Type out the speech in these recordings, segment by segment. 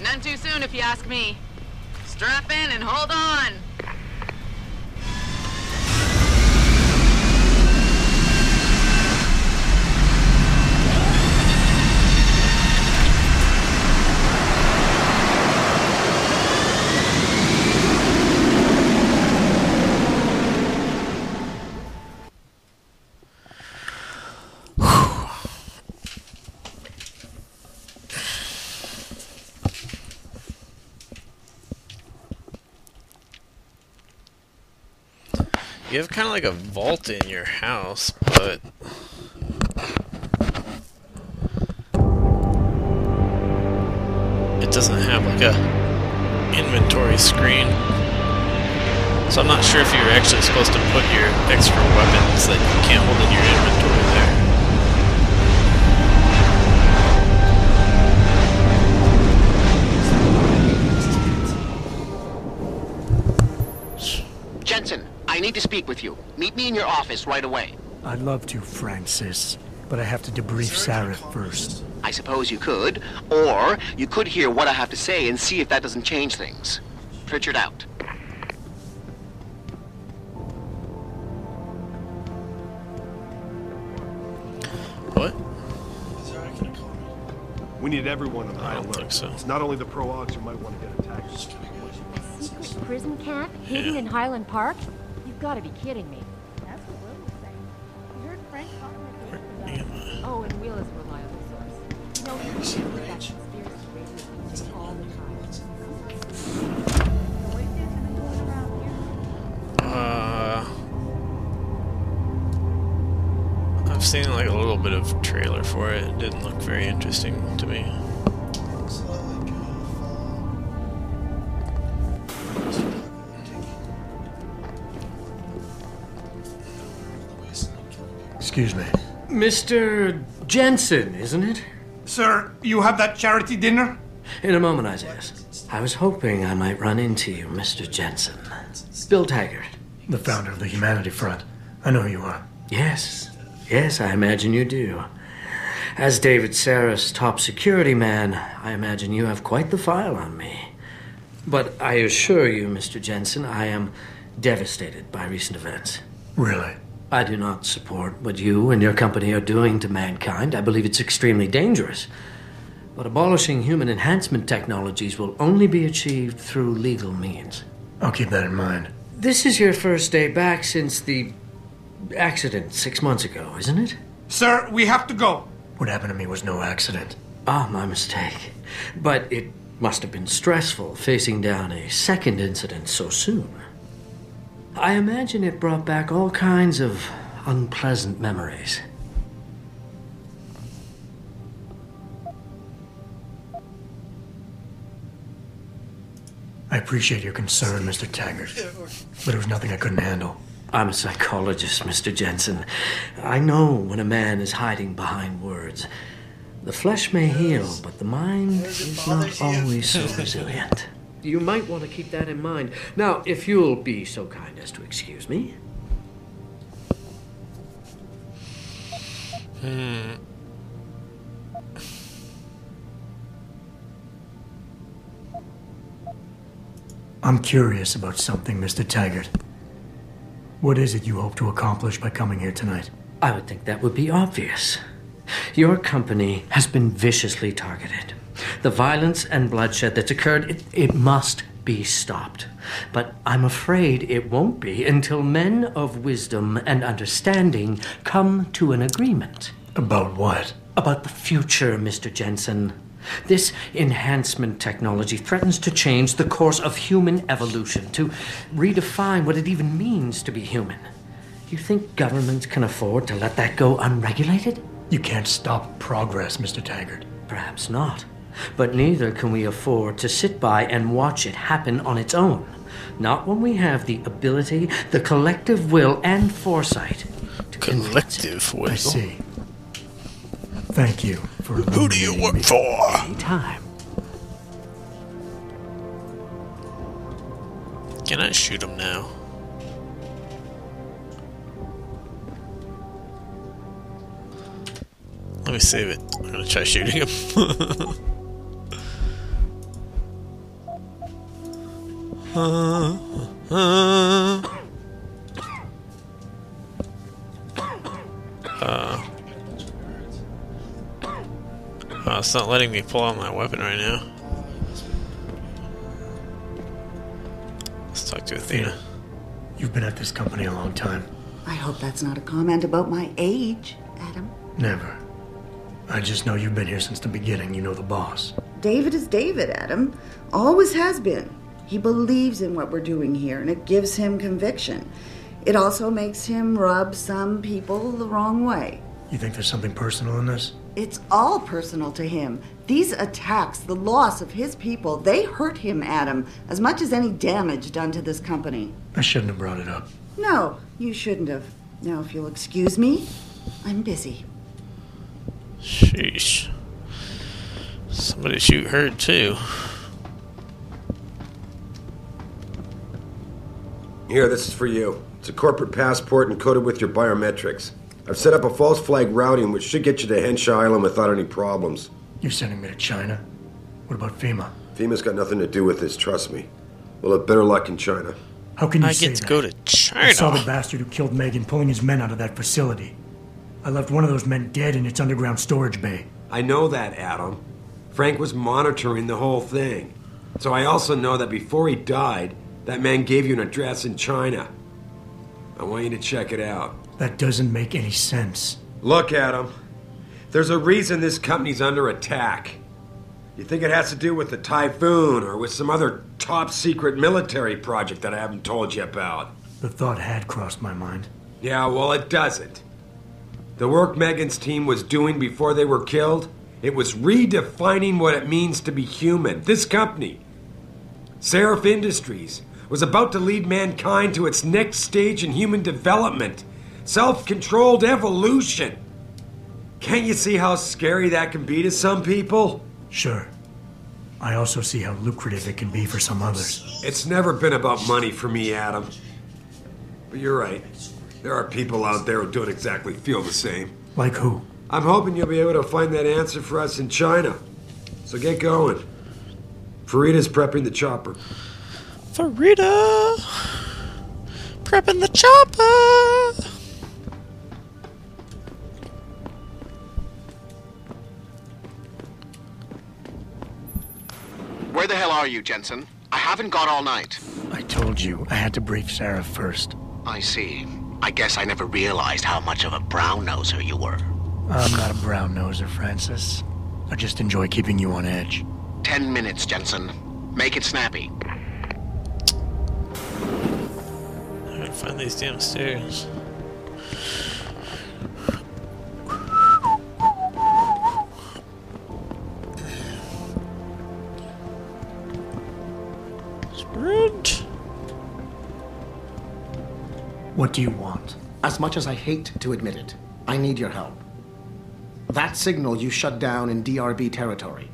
None too soon if you ask me. Strap in and hold on. You have kind of like a vault in your house, but it doesn't have like a inventory screen. So I'm not sure if you're actually supposed to put your extra weapons that you can't hold in your inventory there. Jensen, I need to speak with you. Meet me in your office right away. I'd love to, Francis, but I have to debrief Sarah first. I suppose you could, or you could hear what I have to say and see if that doesn't change things. Pritchard out. What? We need everyone on high I don't alert. think so. It's not only the pro-augs who might want to get attacked. Secret prison camp hidden in Highland Park? You've got to be kidding me. That's what Will was saying. You heard Frank talking about it. Oh, and Will is a reliable source. You know, he reads that conspiracy radio thing all the time. So what have been going around here? I've seen like a little bit of trailer for it. It didn't look very interesting to me. Excuse me. Mr. Jensen, isn't it? Sir, you have that charity dinner? In a moment, Isaiah. I was hoping I might run into you, Mr. Jensen. Bill Taggart. The founder of the Humanity Front. I know who you are. Yes. Yes, I imagine you do. As David Sarah's top security man, I imagine you have quite the file on me. But I assure you, Mr. Jensen, I am devastated by recent events. Really? I do not support what you and your company are doing to mankind. I believe it's extremely dangerous. But abolishing human enhancement technologies will only be achieved through legal means. I'll keep that in mind. This is your first day back since the accident 6 months ago, isn't it? Sir, we have to go. What happened to me was no accident. Ah, my mistake. But it must have been stressful facing down a second incident so soon. I imagine it brought back all kinds of unpleasant memories. I appreciate your concern, Mr. Taggart, but it was nothing I couldn't handle. I'm a psychologist, Mr. Jensen. I know when a man is hiding behind words. The flesh may heal, but the mind is not always so resilient. You might want to keep that in mind. Now, if you'll be so kind as to excuse me. I'm curious about something, Mr. Taggart. What is it you hope to accomplish by coming here tonight? I would think that would be obvious. Your company has been viciously targeted. The violence and bloodshed that's occurred, it must be stopped. But I'm afraid it won't be until men of wisdom and understanding come to an agreement. About what? About the future, Mr. Jensen. This enhancement technology threatens to change the course of human evolution, to redefine what it even means to be human. You think governments can afford to let that go unregulated? You can't stop progress, Mr. Taggart. Perhaps not. But neither can we afford to sit by and watch it happen on its own. Not when we have the ability, the collective will, and foresight to Collective will. I see. Thank you for Who do you work for? Anytime. Can I shoot him now? Let me save it. I'm gonna try shooting him. It's not letting me pull out my weapon right now. Let's talk to Athena. You've been at this company a long time. I hope that's not a comment about my age, Adam. Never. I just know you've been here since the beginning. You know the boss. David is David, Adam. Always has been. He believes in what we're doing here, and it gives him conviction. It also makes him rub some people the wrong way. You think there's something personal in this? It's all personal to him. These attacks, the loss of his people, they hurt him, Adam, as much as any damage done to this company. I shouldn't have brought it up. No, you shouldn't have. Now, if you'll excuse me, I'm busy. Sheesh. Somebody shoot her, too. Here, this is for you. It's a corporate passport encoded with your biometrics. I've set up a false flag routing which should get you to Henshaw Island without any problems. You're sending me to China? What about FEMA? FEMA's got nothing to do with this, trust me. We'll have better luck in China. How can you I say get to that? go to China. I saw the bastard who killed Megan pulling his men out of that facility. I left one of those men dead in its underground storage bay. I know that, Adam. Frank was monitoring the whole thing. So I also know that before he died, that man gave you an address in China. I want you to check it out. That doesn't make any sense. Look, Adam. There's a reason this company's under attack. You think it has to do with the typhoon or with some other top-secret military project that I haven't told you about? The thought had crossed my mind. Yeah, well, it doesn't. The work Megan's team was doing before they were killed, it was redefining what it means to be human. This company, Seraph Industries, was about to lead mankind to its next stage in human development. Self-controlled evolution. Can't you see how scary that can be to some people? Sure. I also see how lucrative it can be for some others. It's never been about money for me, Adam. But you're right. There are people out there who don't exactly feel the same. Like who? I'm hoping you'll be able to find that answer for us in China. So get going. Farida's prepping the chopper. Farida! Prepping the chopper! Where the hell are you, Jensen? I haven't got all night. I told you I had to brief Sarah first. I see. I guess I never realized how much of a brown-noser you were. I'm not a brown noser, Francis. I just enjoy keeping you on edge. 10 minutes, Jensen. Make it snappy. I gotta find these damn stairs. Sprint! What do you want? As much as I hate to admit it, I need your help. That signal you shut down in DRB territory.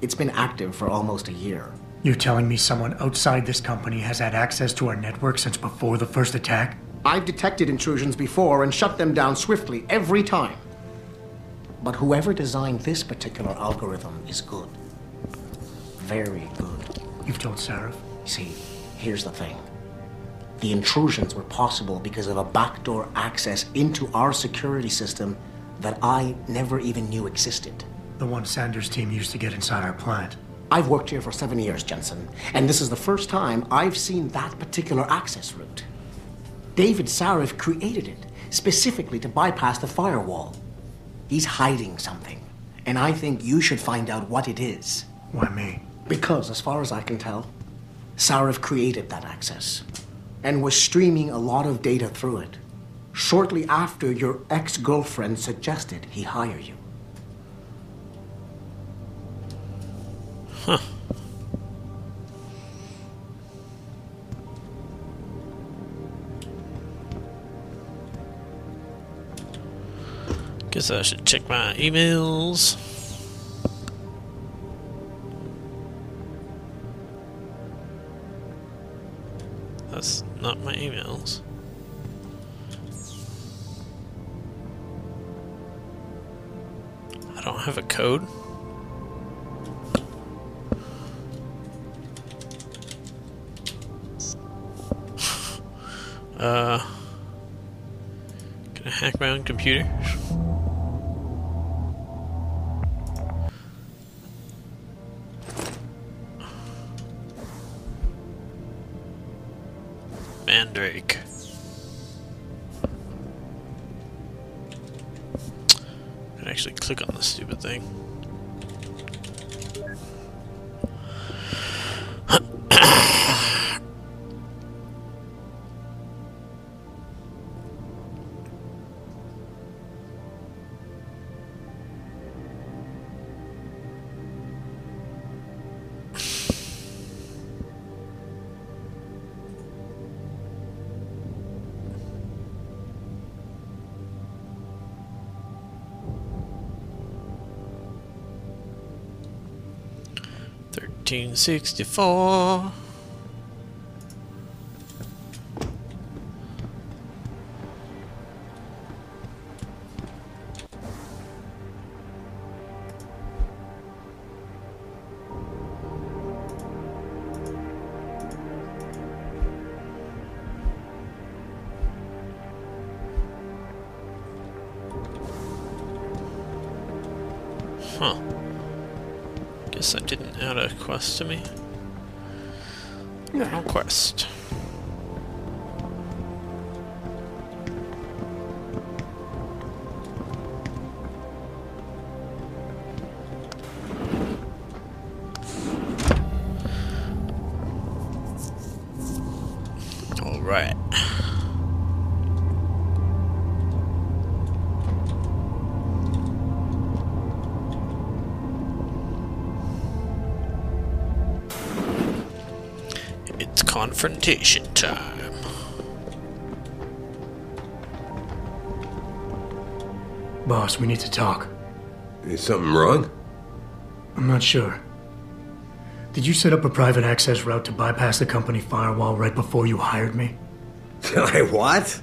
It's been active for almost a year. You're telling me someone outside this company has had access to our network since before the first attack? I've detected intrusions before and shut them down swiftly every time. But whoever designed this particular algorithm is good. Very good. You've told Sarah? See, here's the thing. The intrusions were possible because of a backdoor access into our security system that I never even knew existed. The one Sanders' team used to get inside our plant. I've worked here for 7 years, Jensen, and this is the first time I've seen that particular access route. David Sarif created it specifically to bypass the firewall. He's hiding something, and I think you should find out what it is. Why me? Because, as far as I can tell, Sarif created that access and was streaming a lot of data through it shortly after your ex-girlfriend suggested he hire you. Huh. Guess I should check my emails. That's not my emails. I don't have a code. Can I hack my own computer? Mandrake. I can actually click on this stupid thing. $13.64. Huh. Guess that didn't add a quest to me. No quest. All right. It's confrontation time. Boss, we need to talk. Is something wrong? I'm not sure. Did you set up a private access route to bypass the company firewall right before you hired me? I what?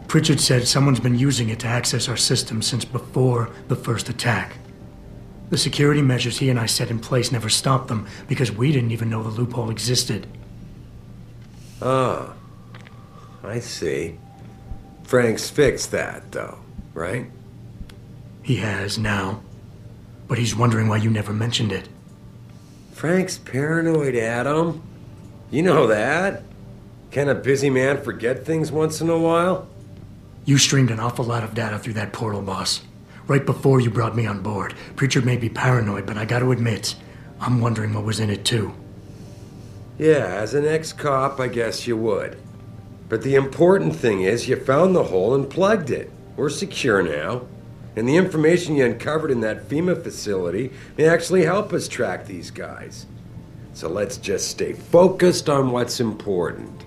Pritchard said someone's been using it to access our system since before the first attack. The security measures he and I set in place never stopped them because we didn't even know the loophole existed. Oh, I see. Frank's fixed that, though, right? He has now, but he's wondering why you never mentioned it. Frank's paranoid, Adam. You know that. Can a busy man forget things once in a while? You streamed an awful lot of data through that portal, boss. Right before you brought me on board. Pritchard may be paranoid, but I gotta admit, I'm wondering what was in it too. Yeah, as an ex-cop, I guess you would. But the important thing is you found the hole and plugged it. We're secure now. And the information you uncovered in that FEMA facility may actually help us track these guys. So let's just stay focused on what's important.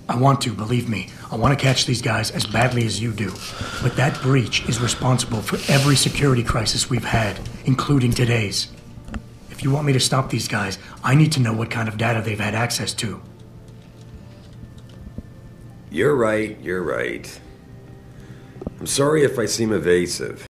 I want to, believe me. I want to catch these guys as badly as you do. But that breach is responsible for every security crisis we've had, including today's. If you want me to stop these guys, I need to know what kind of data they've had access to. You're right, you're right. I'm sorry if I seem evasive.